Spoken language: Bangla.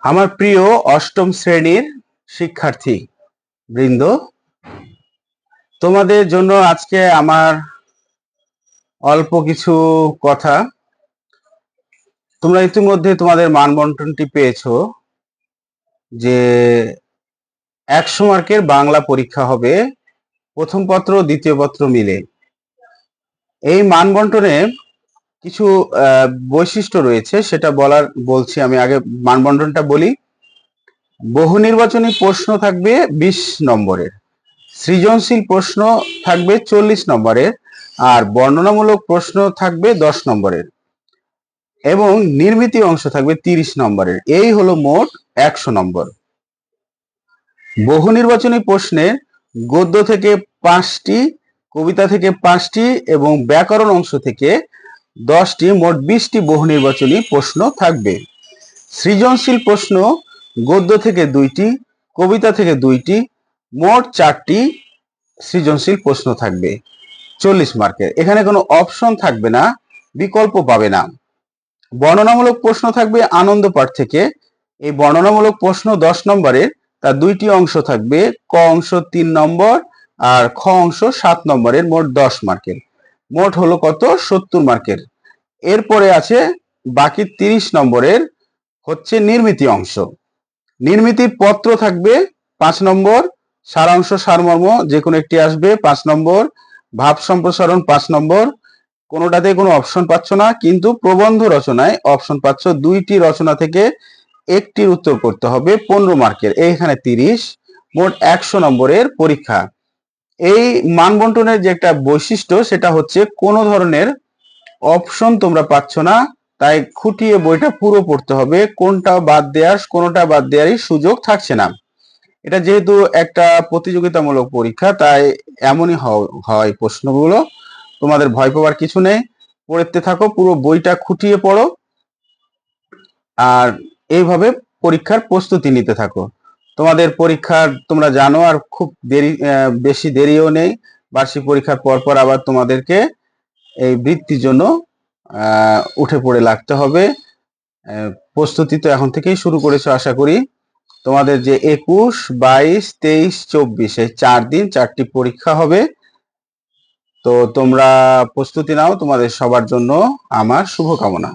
আমার প্রিয় অষ্টম শ্রেণীর শিক্ষার্থী বৃন্দ, তোমাদের জন্য আজকে আমার অল্প কিছু কথা। তোমরা ইতিমধ্যে তোমাদের মানবন্টনটি পেয়েছো যে 100 মার্কের বাংলা পরীক্ষা হবে, প্রথম পত্র দ্বিতীয় পত্র মিলে। এই মানবন্টনে কিছু বৈশিষ্ট্য রয়েছে, সেটা বলছি। আমি আগে মানবন্টনটা বলি। বহু নির্বাচনী প্রশ্ন থাকবে 20 নম্বরের, সৃজনশীল প্রশ্ন থাকবে 40 নম্বরের, আর বর্ণনামূলক প্রশ্ন থাকবে 10 নম্বরের, এবং নির্মিতি অংশ থাকবে 30 নম্বরের। এই হলো মোট 100 নম্বর। বহু নির্বাচনী প্রশ্নে গদ্য থেকে 5টি, কবিতা থেকে 5টি এবং ব্যাকরণ অংশ থেকে 10টি, মোট 20টি বহু নির্বাচনী প্রশ্ন থাকবে। সৃজনশীল প্রশ্ন গদ্য থেকে 2টি, কবিতা থেকে 2টি, মোট 4টি সৃজনশীল প্রশ্ন থাকবে 40 মার্কের। এখানে কোনো অপশন থাকবে না, বিকল্প পাবে না। বর্ণনামূলক প্রশ্ন থাকবে আনন্দ পাঠ থেকে। এই বর্ণনামূলক প্রশ্ন 10 নম্বরের, তার 2টি অংশ থাকবে, ক অংশ 3 নম্বর আর খ অংশ 7 নম্বরের, মোট 10 মার্কের। মোট হলো কত? 70 মার্কের। এরপরে আছে বাকি 30 নম্বরের হচ্ছে নির্মিতি অংশ। নির্মিতির পত্র থাকবে 5 নম্বর, সারাংশ সারমর্ম যে কোনো একটি আসবে 5 নম্বর, ভাব সম্প্রসারণ 5 নম্বর। কোনোটাতে কোনো অপশন পাচ্ছ না, কিন্তু প্রবন্ধ রচনায় অপশন পাচ্ছ। 2টি রচনা থেকে একটির উত্তর করতে হবে, 15 মার্কের। এইখানে 30, মোট 100 নম্বরের পরীক্ষা। এই মানবন্টনের যে একটা বৈশিষ্ট্য, সেটা হচ্ছে কোনো ধরনের অপশন তোমরা পাচ্ছ না, তাই খুঁটিয়ে বইটা পুরো পড়তে হবে। কোনোটা বাদ দেওয়ারই সুযোগ থাকছে না। এটা যেহেতু একটা প্রতিযোগিতামূলক পরীক্ষা, তাই এমনই হয় প্রশ্নগুলো। তোমাদের ভয় পাওয়ার কিছু নেই, পড়তে থাকো, পুরো বইটা খুঁটিয়ে পড়ো, আর এইভাবে পরীক্ষার প্রস্তুতি নিতে থাকো। তোমাদের পরীক্ষার তোমরা জানো, আর খুব বেশি দেরিও নেই। বার্ষিক পরীক্ষার পর আবার তোমাদেরকে এই বৃত্তির জন্য উঠে পড়ে লাগতে হবে। প্রস্তুতি তো এখন থেকেই শুরু করেছো আশা করি। তোমাদের যে 21, 22, 23, 24 এই 4 দিন 4টি পরীক্ষা হবে। তো তোমরা প্রস্তুতি নাও। তোমাদের সবার জন্য আমার শুভকামনা।